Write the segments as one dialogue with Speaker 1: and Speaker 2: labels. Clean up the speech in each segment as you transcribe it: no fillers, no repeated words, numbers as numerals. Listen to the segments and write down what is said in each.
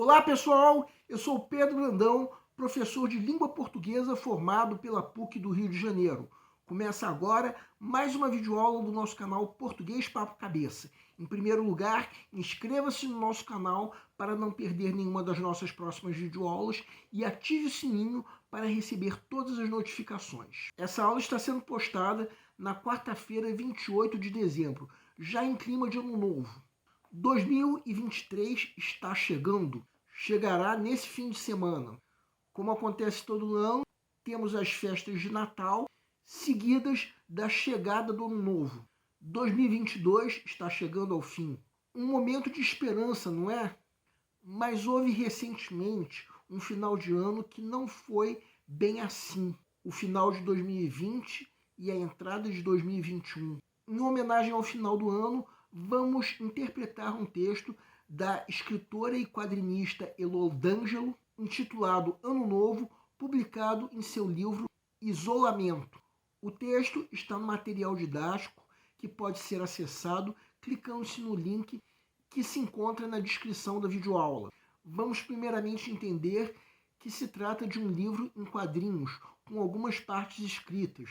Speaker 1: Olá pessoal, eu sou o Pedro Brandão, professor de língua portuguesa formado pela PUC do Rio de Janeiro. Começa agora mais uma videoaula do nosso canal Português Papo Cabeça. Em primeiro lugar, inscreva-se no nosso canal para não perder nenhuma das nossas próximas videoaulas e ative o sininho para receber todas as notificações. Essa aula está sendo postada na quarta-feira, 28 de dezembro, já em clima de ano novo. 2023 está chegando, chegará nesse fim de semana. Como acontece todo ano, temos as festas de Natal, seguidas da chegada do Ano Novo. 2022 está chegando ao fim. Um momento de esperança, não é? Mas houve recentemente um final de ano que não foi bem assim. O final de 2020 e a entrada de 2021. Em homenagem ao final do ano, vamos interpretar um texto da escritora e quadrinista Elô D'Angelo, intitulado Ano Novo, publicado em seu livro Isolamento. O texto está no material didático que pode ser acessado clicando-se no link que se encontra na descrição da videoaula. Vamos primeiramente entender que se trata de um livro em quadrinhos, com algumas partes escritas.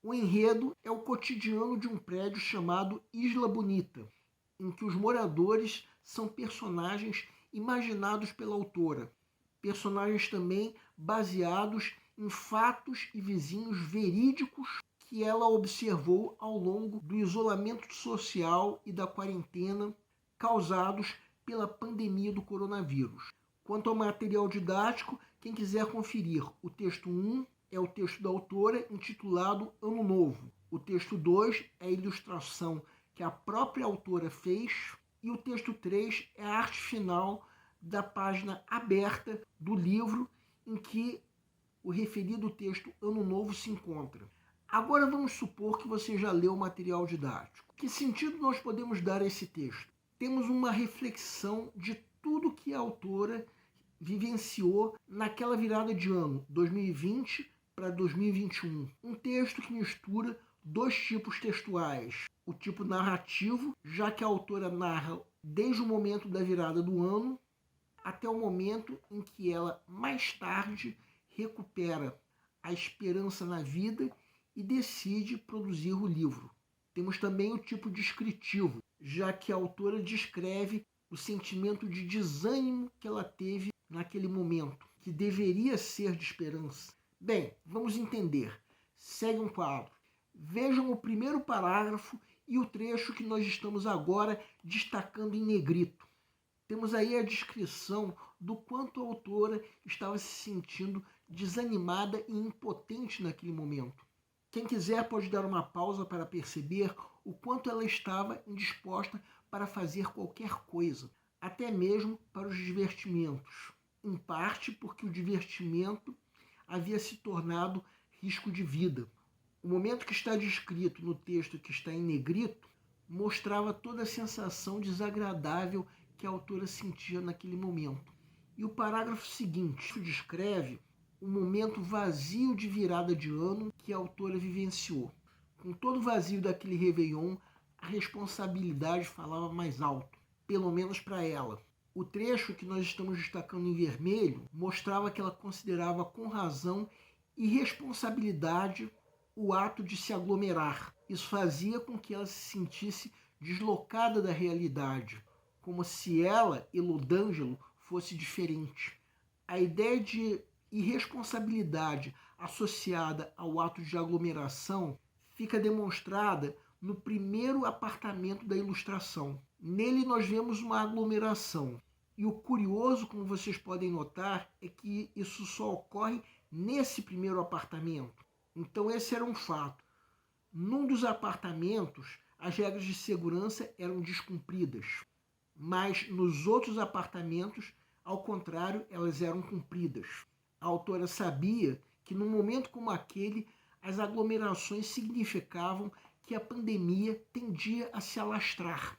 Speaker 1: O enredo é o cotidiano de um prédio chamado Isla Bonita, em que os moradores são personagens imaginados pela autora. Personagens também baseados em fatos e vizinhos verídicos que ela observou ao longo do isolamento social e da quarentena causados pela pandemia do coronavírus. Quanto ao material didático, quem quiser conferir o texto 1 é o texto da autora intitulado Ano Novo. O texto 2 é a ilustração que a própria autora fez e o texto 3 é a arte final da página aberta do livro em que o referido texto Ano Novo se encontra. Agora vamos supor que você já leu o material didático. Que sentido nós podemos dar a esse texto? Temos uma reflexão de tudo que a autora vivenciou naquela virada de ano, 2020 para 2021. Um texto que mistura dois tipos textuais. O tipo narrativo, já que a autora narra desde o momento da virada do ano até o momento em que ela, mais tarde, recupera a esperança na vida e decide produzir o livro. Temos também o tipo descritivo, já que a autora descreve o sentimento de desânimo que ela teve naquele momento, que deveria ser de esperança. Bem, vamos entender. Segue um quadro. Vejam o primeiro parágrafo e o trecho que nós estamos agora destacando em negrito. Temos aí a descrição do quanto a autora estava se sentindo desanimada e impotente naquele momento. Quem quiser pode dar uma pausa para perceber o quanto ela estava indisposta para fazer qualquer coisa, até mesmo para os divertimentos. Em parte porque o divertimento havia se tornado risco de vida. O momento que está descrito no texto que está em negrito mostrava toda a sensação desagradável que a autora sentia naquele momento. E o parágrafo seguinte descreve o momento vazio de virada de ano que a autora vivenciou. Com todo o vazio daquele Réveillon, a responsabilidade falava mais alto, pelo menos para ela. O trecho que nós estamos destacando em vermelho mostrava que ela considerava com razão irresponsabilidade o ato de se aglomerar. Isso fazia com que ela se sentisse deslocada da realidade, como se ela, Elô D'Angelo, fosse diferente. A ideia de irresponsabilidade associada ao ato de aglomeração fica demonstrada no primeiro apartamento da ilustração. Nele nós vemos uma aglomeração. E o curioso, como vocês podem notar, é que isso só ocorre nesse primeiro apartamento. Então esse era um fato. Num dos apartamentos, as regras de segurança eram descumpridas, mas nos outros apartamentos, ao contrário, elas eram cumpridas. A autora sabia que num momento como aquele, as aglomerações significavam que a pandemia tendia a se alastrar,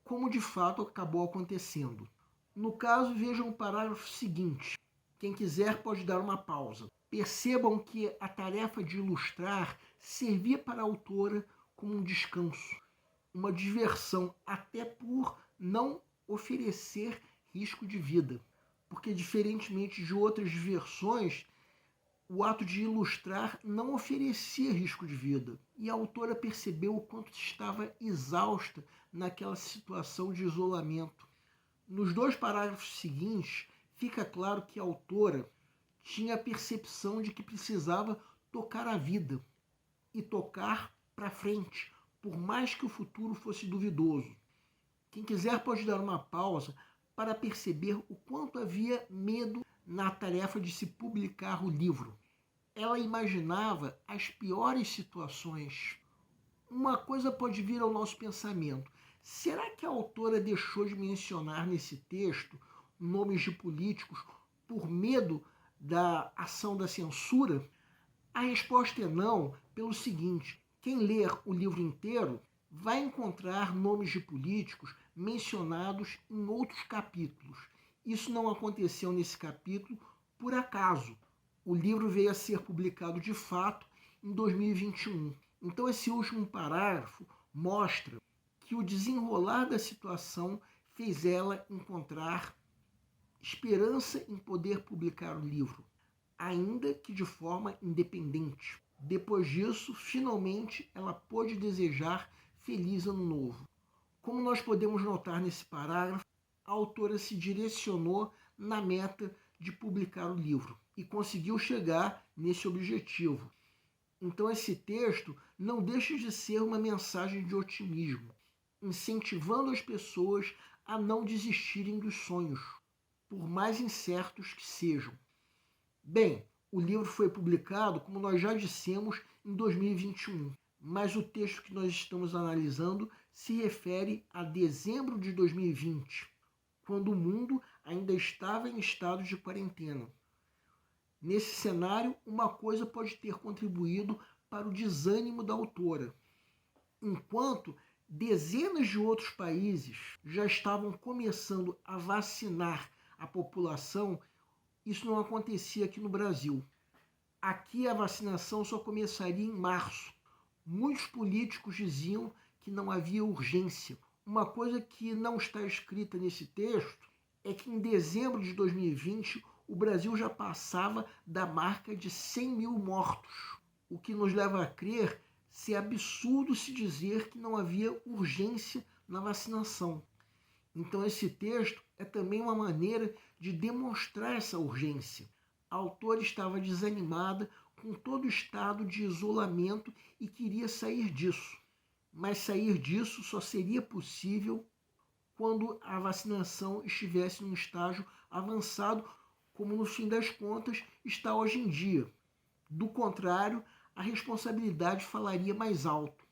Speaker 1: como de fato acabou acontecendo. No caso, vejam o parágrafo seguinte. Quem quiser pode dar uma pausa. Percebam que a tarefa de ilustrar servia para a autora como um descanso, uma diversão, até por não oferecer risco de vida. porque diferentemente de outras versões, o ato de ilustrar não oferecia risco de vida, e a autora percebeu o quanto estava exausta naquela situação de isolamento. Nos 2 parágrafos seguintes, fica claro que a autora tinha a percepção de que precisava tocar a vida e tocar para frente, por mais que o futuro fosse duvidoso. Quem quiser pode dar uma pausa para perceber o quanto havia medo na tarefa de se publicar o livro. Ela imaginava as piores situações. Uma coisa pode vir ao nosso pensamento. Será que a autora deixou de mencionar nesse texto nomes de políticos por medo da ação da censura? A resposta é não, pelo seguinte: quem ler o livro inteiro vai encontrar nomes de políticos mencionados em outros capítulos. Isso não aconteceu nesse capítulo por acaso. O livro veio a ser publicado de fato em 2021. Então esse último parágrafo mostra que o desenrolar da situação fez ela encontrar esperança em poder publicar o livro, ainda que de forma independente. Depois disso, finalmente, ela pôde desejar feliz ano novo. Como nós podemos notar nesse parágrafo, a autora se direcionou na meta de publicar o livro e conseguiu chegar nesse objetivo. Então esse texto não deixa de ser uma mensagem de otimismo, incentivando as pessoas a não desistirem dos sonhos, por mais incertos que sejam. Bem, o livro foi publicado, como nós já dissemos, em 2021, mas o texto que nós estamos analisando se refere a dezembro de 2020, quando o mundo ainda estava em estado de quarentena. Nesse cenário, uma coisa pode ter contribuído para o desânimo da autora. Enquanto dezenas de outros países já estavam começando a vacinar a população, isso não acontecia aqui no Brasil. Aqui a vacinação só começaria em março. Muitos políticos diziam que não havia urgência. Uma coisa que não está escrita nesse texto é que em dezembro de 2020 o Brasil já passava da marca de 100 mil mortos, o que nos leva a crer ser absurdo se dizer que não havia urgência na vacinação. Então esse texto é também uma maneira de demonstrar essa urgência. A autora estava desanimada com todo o estado de isolamento e queria sair disso. Mas sair disso só seria possível quando a vacinação estivesse num estágio avançado, como no fim das contas está hoje em dia. Do contrário, a responsabilidade falaria mais alto.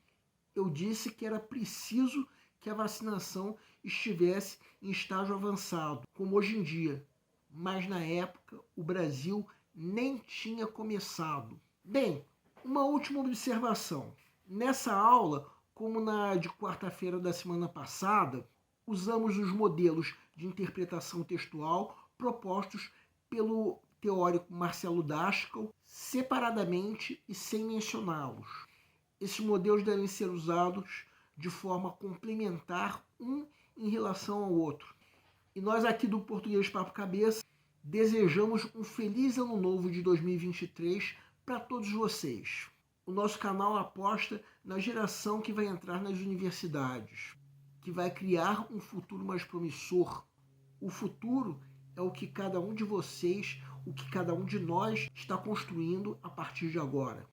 Speaker 1: Eu disse que era preciso que a vacinação estivesse em estágio avançado, como hoje em dia. Mas na época o Brasil nem tinha começado. Bem, uma última observação. Nessa aula, como na de quarta-feira da semana passada, usamos os modelos de interpretação textual propostos pelo teórico Marcelo Daskal separadamente e sem mencioná-los. Esses modelos devem ser usados de forma complementar um em relação ao outro. E nós aqui do Português Papo Cabeça desejamos um feliz ano novo de 2023 para todos vocês. O nosso canal aposta na geração que vai entrar nas universidades, que vai criar um futuro mais promissor. O futuro é o que cada um de vocês, o que cada um de nós está construindo a partir de agora.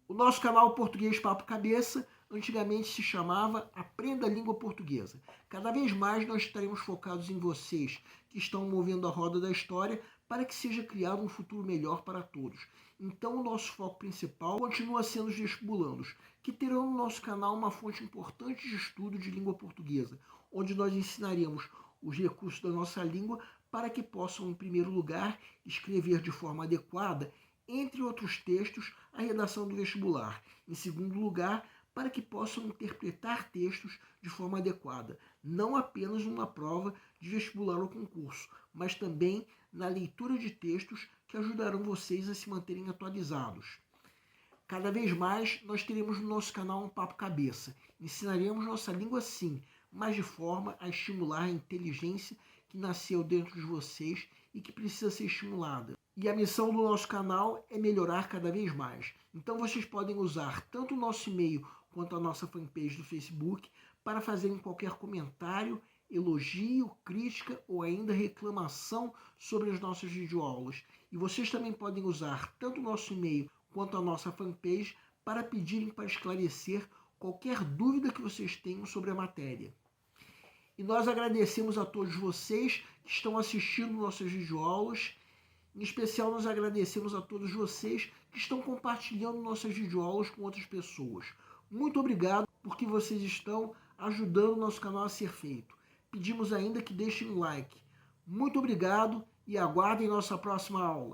Speaker 1: O nosso canal Português Papo Cabeça antigamente se chamava Aprenda a Língua Portuguesa. Cada vez mais nós estaremos focados em vocês que estão movendo a roda da história para que seja criado um futuro melhor para todos. Então o nosso foco principal continua sendo os vestibulandos, que terão no nosso canal uma fonte importante de estudo de língua portuguesa, onde nós ensinaremos os recursos da nossa língua para que possam, em primeiro lugar, escrever de forma adequada, entre outros textos, a redação do vestibular. Em segundo lugar, para que possam interpretar textos de forma adequada, não apenas numa prova de vestibular ou concurso, mas também na leitura de textos que ajudarão vocês a se manterem atualizados. Cada vez mais nós teremos no nosso canal um Papo Cabeça. Ensinaremos nossa língua sim, mas de forma a estimular a inteligência que nasceu dentro de vocês e que precisa ser estimulada. E a missão do nosso canal é melhorar cada vez mais. Então vocês podem usar tanto o nosso e-mail quanto a nossa fanpage do Facebook para fazerem qualquer comentário, elogio, crítica ou ainda reclamação sobre as nossas videoaulas. E vocês também podem usar tanto o nosso e-mail quanto a nossa fanpage para pedirem para esclarecer qualquer dúvida que vocês tenham sobre a matéria. E nós agradecemos a todos vocês que estão assistindo nossas videoaulas. Em especial, nós agradecemos a todos vocês que estão compartilhando nossas videoaulas com outras pessoas. Muito obrigado porque vocês estão ajudando o nosso canal a ser feito. Pedimos ainda que deixem um like. Muito obrigado e aguardem nossa próxima aula.